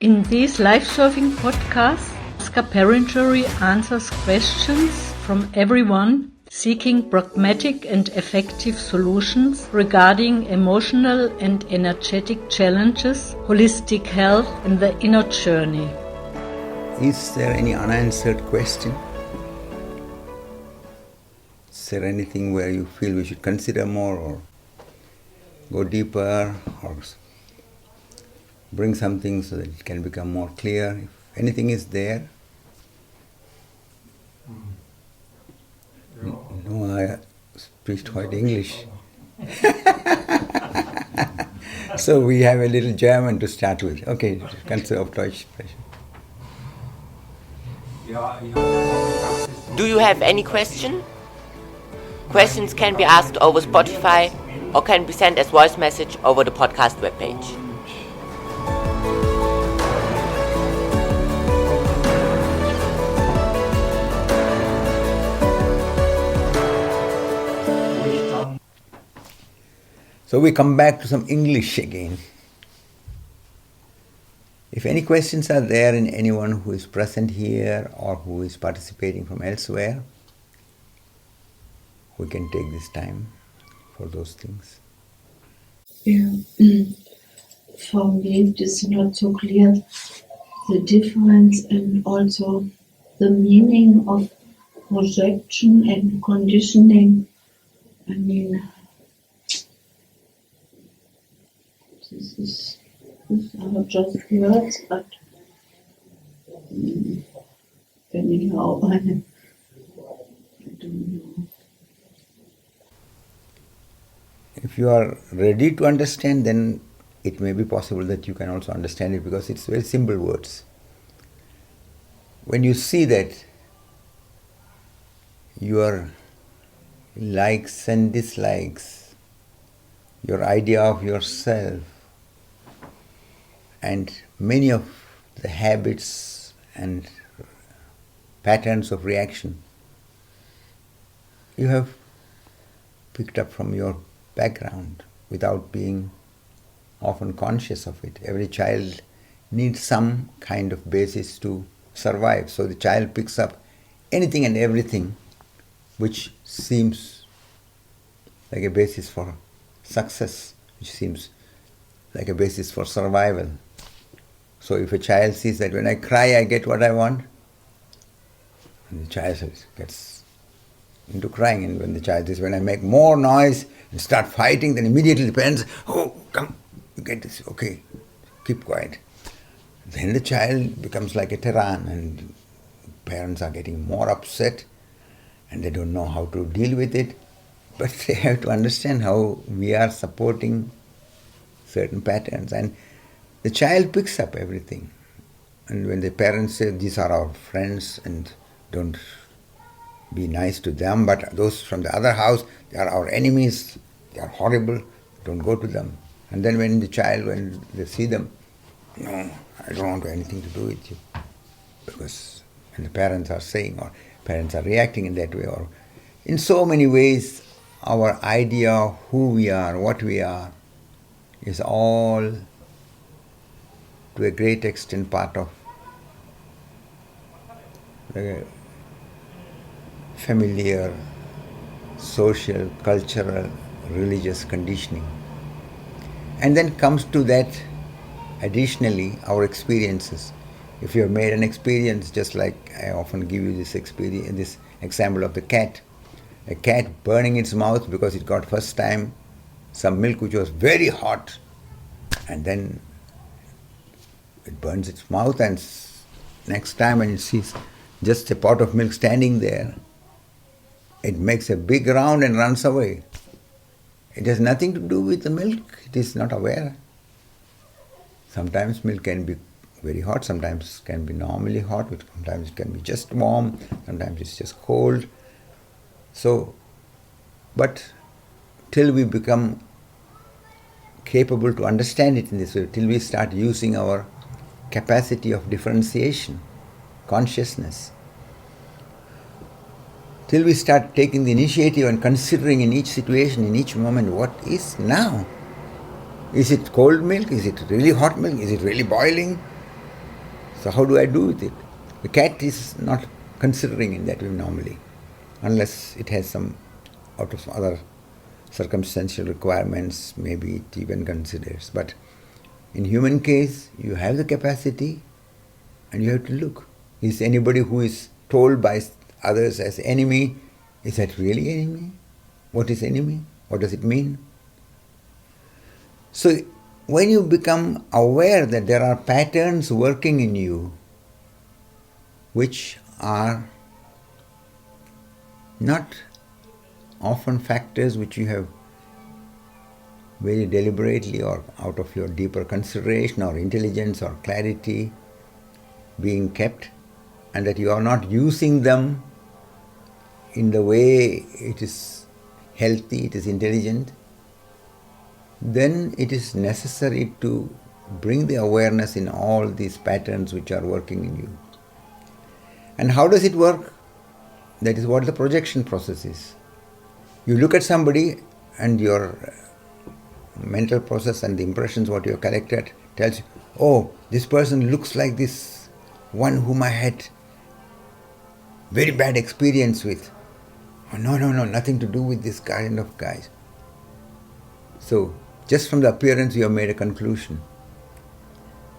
In these life-serving podcasts, Bhashkar Perinchery answers questions from everyone seeking pragmatic and effective solutions regarding emotional and energetic challenges, holistic health, and the inner journey. Is there any unanswered question? Is there anything where you feel we should consider more or go deeper or bring something so that it can become more clear? If anything is there, no, I speak quite English. So we have a little German to start with. Okay, kannst du auf Deutsch sprechen? Do you have any question? Questions can be asked over Spotify or can be sent as voice message over the podcast webpage. So we come back to some English again. If any questions are there in anyone who is present here or who is participating from elsewhere, we can take this time for those things. Yeah. For me, it is not so clear the difference and also the meaning of projection and conditioning. I mean, these are just words, but anyhow, I don't know. If you are ready to understand, then it may be possible that you can also understand it because it's very simple words. When you see that your likes and dislikes, your idea of yourself, and many of the habits and patterns of reaction you have picked up from your background without being often conscious of it. Every child needs some kind of basis to survive. So the child picks up anything and everything which seems like a basis for success, which seems like a basis for survival. So if a child sees that when I cry I get what I want, and the child gets into crying, and when the child says when I make more noise and start fighting, then immediately the parents, oh, come, you get this, okay, keep quiet. Then the child becomes like a tyrann and parents are getting more upset and they don't know how to deal with it. But they have to understand how we are supporting certain patterns, and the child picks up everything. And when the parents say these are our friends and don't be nice to them, but those from the other house, they are our enemies, they are horrible, don't go to them. And then when the child, when they see them, no, I don't want anything to do with you. Because when the parents are saying, or parents are reacting in that way, or in so many ways, our idea of who we are, what we are, is all to a great extent part of the familiar, social, cultural, religious conditioning. And then comes to that additionally our experiences. If you have made an experience, just like I often give you this experience, this example of the cat, a cat burning its mouth because it got first time some milk which was very hot, and then it burns its mouth, and next time when it sees just a pot of milk standing there, it makes a big round and runs away. It has nothing to do with the milk, it is not aware. Sometimes milk can be very hot, sometimes can be normally hot, sometimes it can be just warm, sometimes it's just cold. So, but till we become capable to understand it in this way, till we start using our capacity of differentiation, consciousness, till we start taking the initiative and considering in each situation, in each moment, what is now? Is it cold milk? Is it really hot milk? Is it really boiling? So how do I do with it? The cat is not considering in that way normally, unless it has some out of other circumstantial requirements, maybe it even considers. But in human case, you have the capacity and you have to look. Is anybody who is told by others as enemy, is that really enemy? What is enemy? What does it mean? So when you become aware that there are patterns working in you which are not often factors which you have very deliberately or out of your deeper consideration or intelligence or clarity being kept, and that you are not using them in the way it is healthy, it is intelligent, then it is necessary to bring the awareness in all these patterns which are working in you. And how does it work? That is what the projection process is. You look at somebody and your mental process and the impressions what you have collected tells you, oh, this person looks like this one whom I had very bad experience with. Oh, no, nothing to do with this kind of guys. So, just from the appearance you have made a conclusion.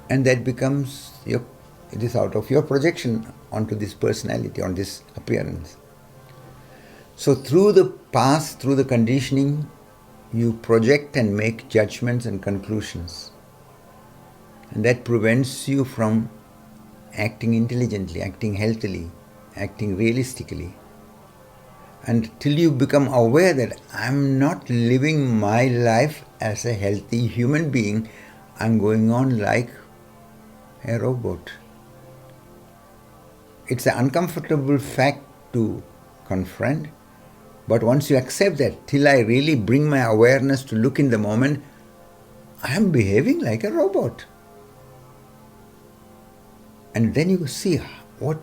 And that becomes it is out of your projection onto this personality, on this appearance. So through the past, through the conditioning, you project and make judgments and conclusions. And that prevents you from acting intelligently, acting healthily, acting realistically. Until you become aware that I'm not living my life as a healthy human being, I'm going on like a robot. It's an uncomfortable fact to confront, but once you accept that, till I really bring my awareness to look in the moment, I am behaving like a robot. And then you see what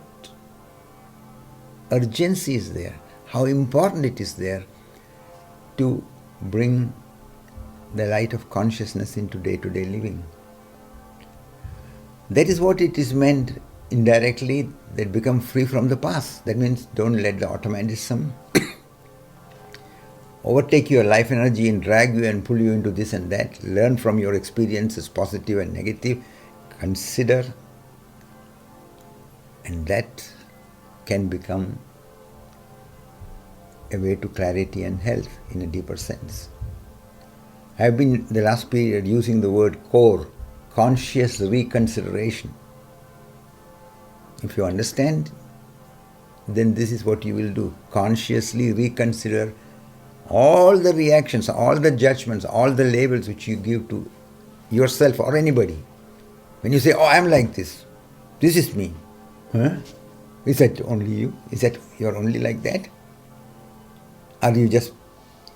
urgency is there, how important it is there to bring the light of consciousness into day-to-day living. That is what it is meant indirectly, that become free from the past. That means don't let the automatism overtake your life energy and drag you and pull you into this and that. Learn from your experiences, positive and negative. Consider, and that can become a way to clarity and health in a deeper sense. I have been the last period using the word core, conscious reconsideration. If you understand, then this is what you will do. Consciously reconsider all the reactions, all the judgments, all the labels which you give to yourself or anybody. When you say, oh, I'm like this is me. Huh? Is that only you? Is that you're only like that? Are you just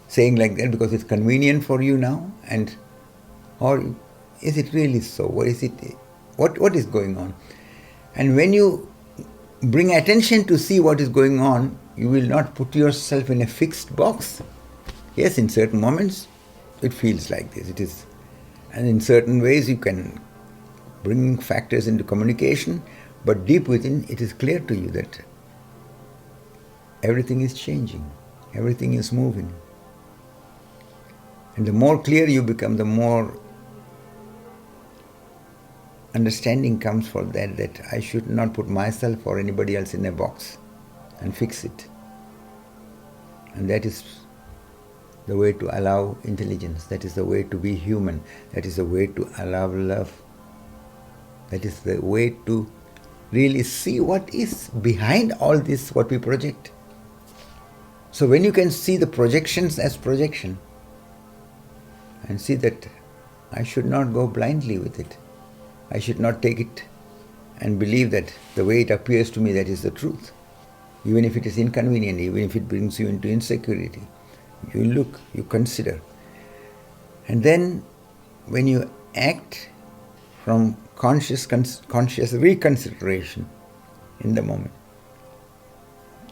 saying like that because it's convenient for you now? Or is it really so? What is it? What is going on? And when you bring attention to see what is going on, you will not put yourself in a fixed box. Yes, in certain moments it feels like this. It is, and in certain ways you can bring factors into communication, but deep within it is clear to you that everything is changing, everything is moving. And the more clear you become, the more understanding comes for that I should not put myself or anybody else in a box and fix it. And that is the way to allow intelligence. That is the way to be human. That is the way to allow love. That is the way to really see what is behind all this, what we project. So when you can see the projections as projection and see that I should not go blindly with it. I should not take it and believe that the way it appears to me, that is the truth. Even if it is inconvenient, even if it brings you into insecurity. You look, you consider. And then when you act from conscious reconsideration in the moment,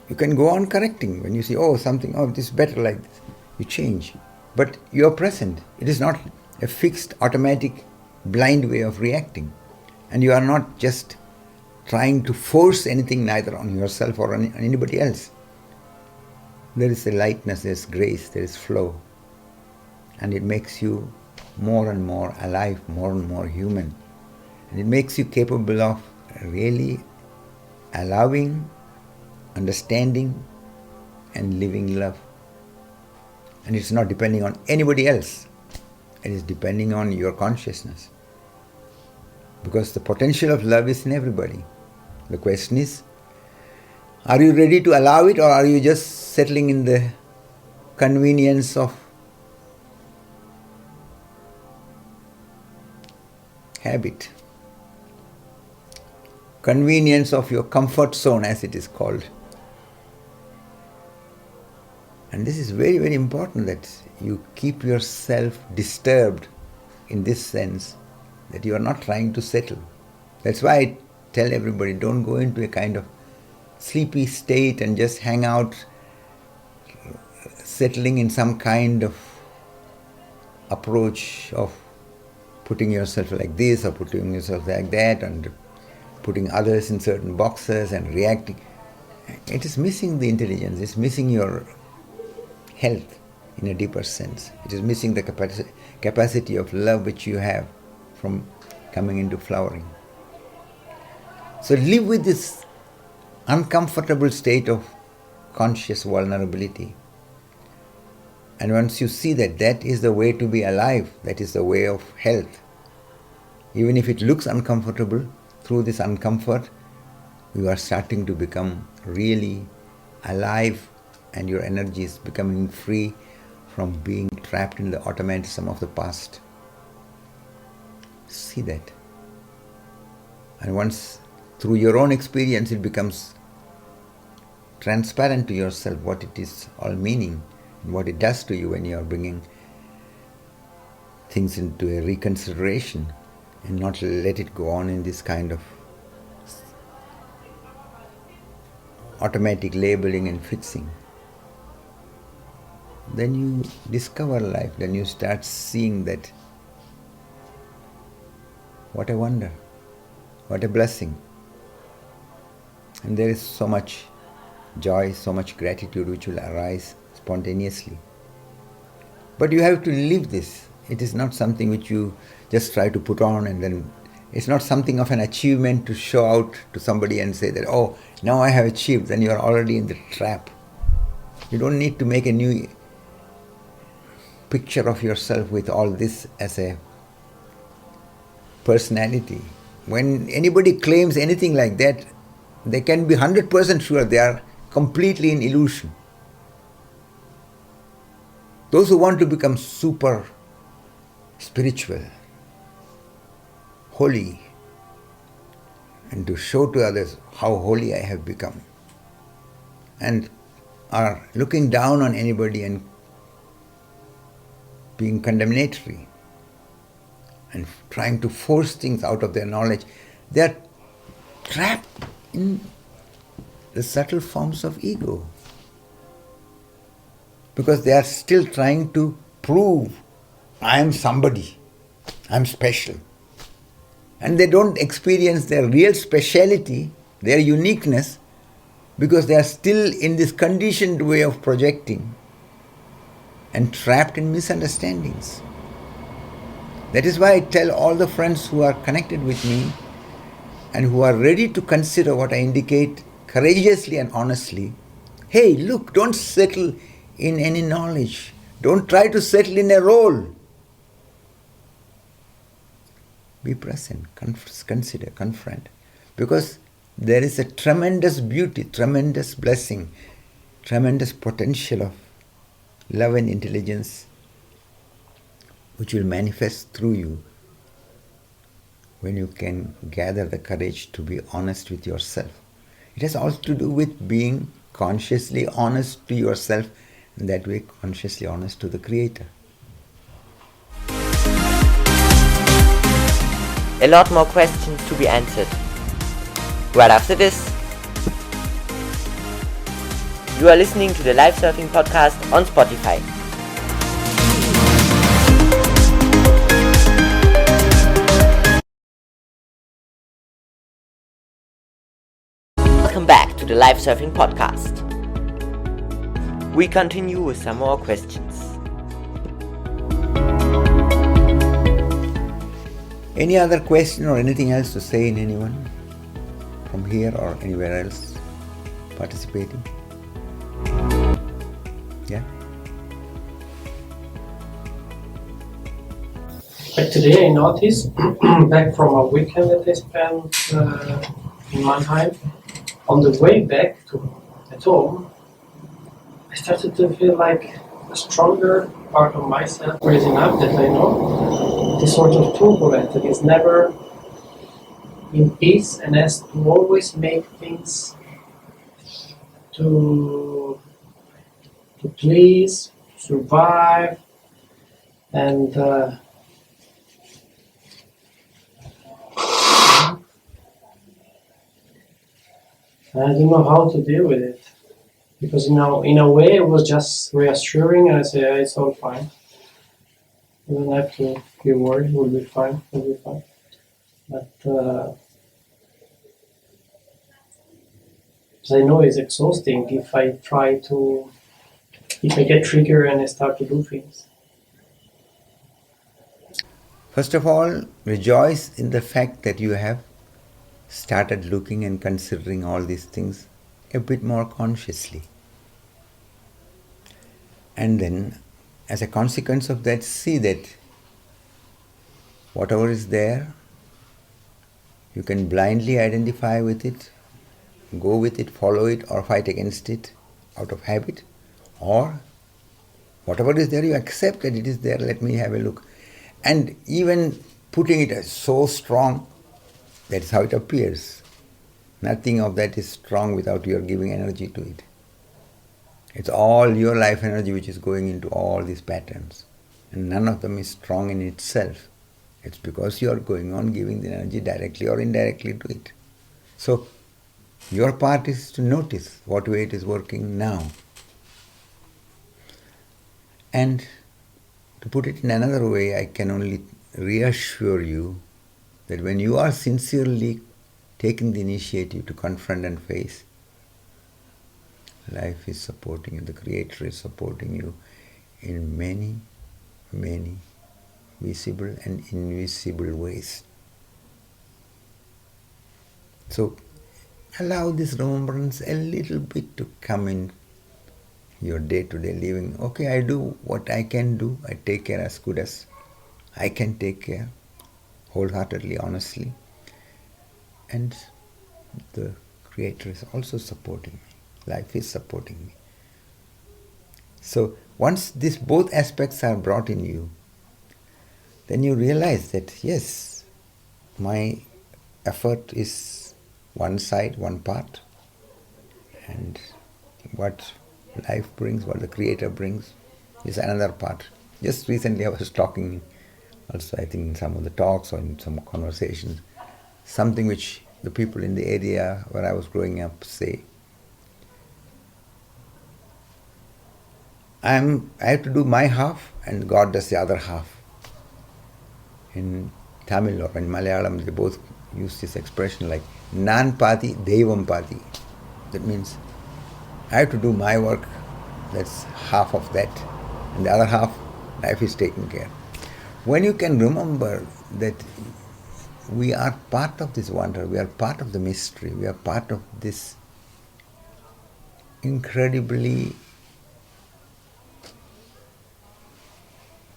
you can go on correcting. When you see, this is better like this, you change. But you are present. It is not a fixed, automatic, blind way of reacting. And you are not just trying to force anything neither on yourself or on anybody else. There is a lightness, there is grace, there is flow. And it makes you more and more alive, more and more human. And it makes you capable of really allowing, understanding, and living love. And it's not depending on anybody else. It is depending on your consciousness. Because the potential of love is in everybody. The question is, are you ready to allow it, or are you just settling in the convenience of habit? Convenience of your comfort zone, as it is called. And this is very, very important, that you keep yourself disturbed in this sense, that you are not trying to settle. That's why I tell everybody, don't go into a kind of sleepy state and just hang out, settling in some kind of approach of putting yourself like this or putting yourself like that and putting others in certain boxes and reacting. It is missing the intelligence, it's missing your health in a deeper sense. It is missing the capacity of love which you have from coming into flowering. So live with this uncomfortable state of conscious vulnerability. And once you see that that is the way to be alive, that is the way of health, even if it looks uncomfortable, through this uncomfort, you are starting to become really alive, and your energy is becoming free from being trapped in the automatism of the past. See that. And once through your own experience it becomes transparent to yourself what it is all meaning and what it does to you when you are bringing things into a reconsideration and not let it go on in this kind of automatic labeling and fixing. Then you discover life, then you start seeing that what a wonder, what a blessing. And there is so much joy, so much gratitude which will arise spontaneously. But you have to live this. It is not something which you just try to put on, and then it's not something of an achievement to show out to somebody and say that, oh, now I have achieved. Then you are already in the trap. You don't need to make a new picture of yourself with all this as a personality. When anybody claims anything like that, they can be 100% sure they are completely in illusion. Those who want to become super spiritual, holy, and to show to others how holy I have become, and are looking down on anybody and being condemnatory and trying to force things out of their knowledge, they are trapped in the subtle forms of ego. Because they are still trying to prove, I am somebody, I am special. And they don't experience their real speciality, their uniqueness, because they are still in this conditioned way of projecting and trapped in misunderstandings. That is why I tell all the friends who are connected with me and who are ready to consider what I indicate courageously and honestly, hey, look, don't settle in any knowledge. Don't try to settle in a role. Be present, consider, confront. Because there is a tremendous beauty, tremendous blessing, tremendous potential of love and intelligence which will manifest through you when you can gather the courage to be honest with yourself. It has all to do with being consciously honest to yourself, and that way consciously honest to the Creator. A lot more questions to be answered. Right after this, you are listening to the Live Surfing Podcast on Spotify. Welcome back to the Life Surfing Podcast. We continue with some more questions. Any other question or anything else to say in anyone from here or anywhere else participating? Yeah? Like today I noticed, back from a weekend that I spent in Mannheim, on the way back at home, I started to feel like a stronger part of myself raising up that I know this sort of turbulent that is never in peace and has to always make things to please, survive, and I don't know how to deal with it. Because in a way it was just reassuring, and I say, yeah, it's all fine. You don't have to be worried, we'll be fine, we'll be fine. But I know it's exhausting if I get triggered and I start to do things. First of all, rejoice in the fact that you have started looking and considering all these things a bit more consciously. And then, as a consequence of that, see that whatever is there, you can blindly identify with it, go with it, follow it, or fight against it out of habit, or whatever is there, you accept that it is there, let me have a look. And even putting it as so strong, that's how it appears. Nothing of that is strong without your giving energy to it. It's all your life energy which is going into all these patterns. And none of them is strong in itself. It's because you are going on giving the energy directly or indirectly to it. So, your part is to notice what way it is working now. And to put it in another way, I can only reassure you that when you are sincerely taking the initiative to confront and face, life is supporting you, the Creator is supporting you in many, many visible and invisible ways. So allow this remembrance a little bit to come in your day-to-day living. Okay, I do what I can do. I take care as good as I can take care, wholeheartedly, honestly. And the Creator is also supporting me. Life is supporting me. So once these both aspects are brought in you, then you realize that yes, my effort is one side, one part, and what life brings, what the Creator brings, is another part. Just recently I was talking, also I think in some of the talks or in some conversations, something which the people in the area where I was growing up say. I have to do my half and God does the other half. In Tamil or in Malayalam they both use this expression like Nan Pati, Devam Pati. That means I have to do my work, that's half of that, and the other half, life is taken care. When you can remember that we are part of this wonder, we are part of the mystery, we are part of this incredibly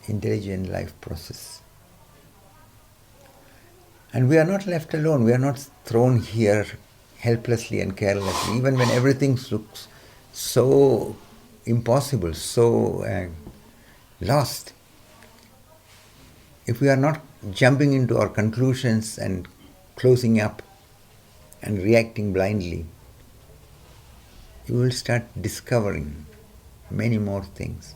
intelligent life process. And we are not left alone, we are not thrown here helplessly and carelessly, even when everything looks so impossible, so lost. If we are not jumping into our conclusions and closing up and reacting blindly, you will start discovering many more things.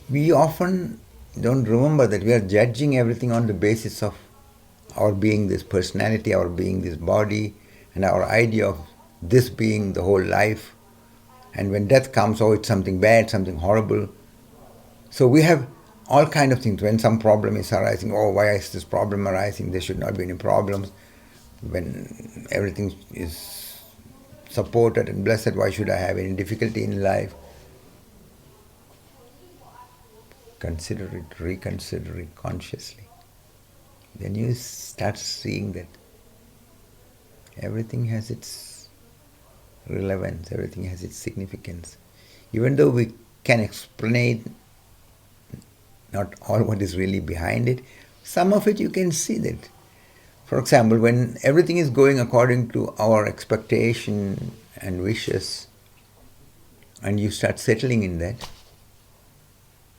We often don't remember that we are judging everything on the basis of our being this personality, our being this body, and our idea of this being the whole life. And when death comes, oh, it's something bad, something horrible. So we have all kind of things. When some problem is arising, oh, why is this problem arising? There should not be any problems. When everything is supported and blessed, why should I have any difficulty in life? Consider it, reconsider it consciously. Then you start seeing that everything has its relevance, everything has its significance. Even though we can explain not all what is really behind it, some of it you can see that. For example, when everything is going according to our expectation and wishes, and you start settling in that,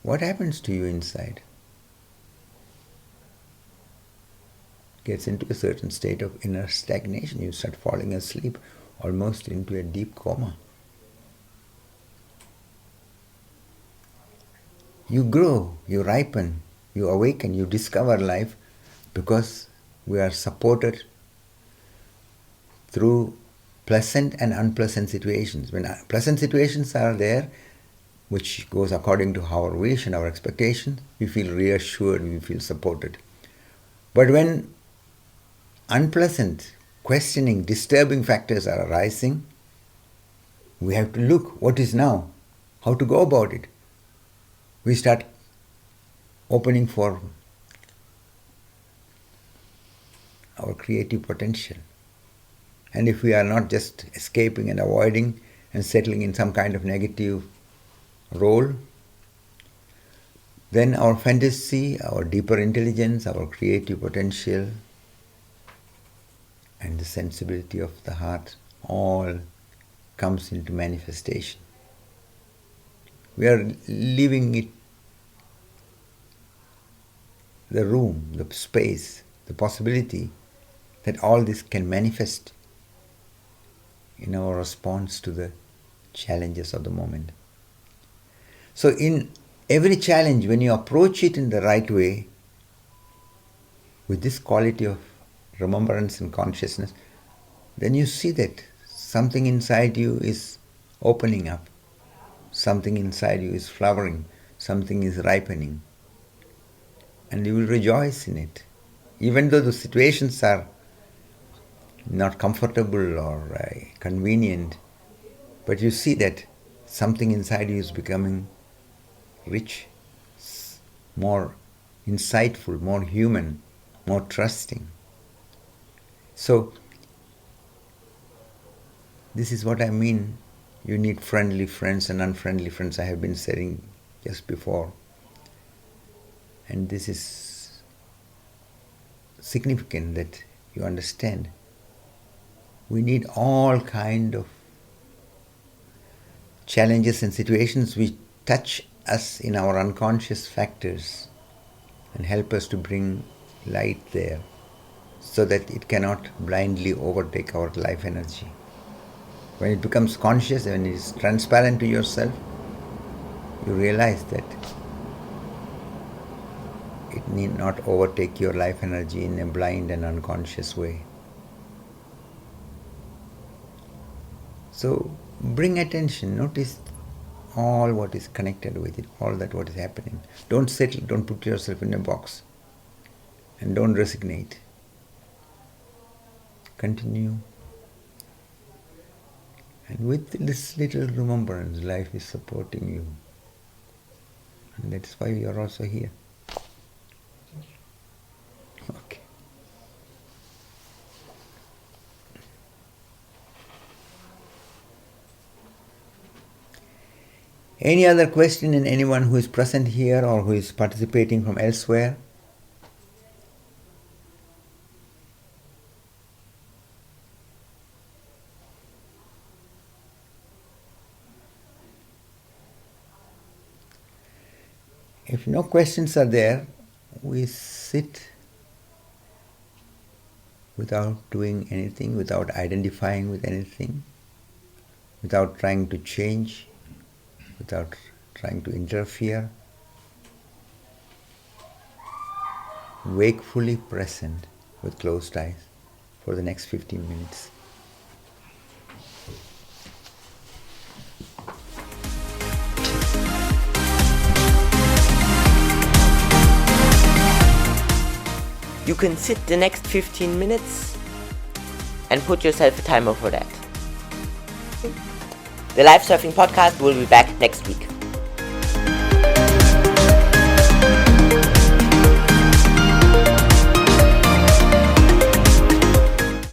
what happens to you inside? Gets into a certain state of inner stagnation. You start falling asleep, almost into a deep coma. You grow, you ripen, you awaken, you discover life because we are supported through pleasant and unpleasant situations. When pleasant situations are there, which goes according to our wish and our expectation, we feel reassured, we feel supported. But when unpleasant, questioning, disturbing factors are arising, we have to look what is now, how to go about it. We start opening for our creative potential. And if we are not just escaping and avoiding and settling in some kind of negative role, then our fantasy, our deeper intelligence, our creative potential, and the sensibility of the heart all comes into manifestation. We are leaving it, the room, the space, the possibility that all this can manifest in our response to the challenges of the moment. So in every challenge, when you approach it in the right way, with this quality of remembrance and consciousness, then you see that something inside you is opening up, something inside you is flowering, something is ripening, and you will rejoice in it. Even though the situations are not comfortable or convenient, but you see that something inside you is becoming rich, more insightful, more human, more trusting. So, this is what I mean. You need friendly friends and unfriendly friends. I have been saying just before. And this is significant that you understand. We need all kind of challenges and situations which touch us in our unconscious factors and help us to bring light there so that it cannot blindly overtake our life energy. When it becomes conscious, when it is transparent to yourself, you realize that it need not overtake your life energy in a blind and unconscious way. So bring attention, notice all what is connected with it, all that what is happening. Don't settle, don't put yourself in a box, and don't resignate. Continue. And with this little remembrance, life is supporting you. And that's why you are also here. Okay. Any other question in anyone who is present here or who is participating from elsewhere? If no questions are there, we sit without doing anything, without identifying with anything, without trying to change, without trying to interfere. Wakefully present with closed eyes for the next 15 minutes. You can sit the next 15 minutes and put yourself a timer for that. The Live Surfing Podcast will be back next week.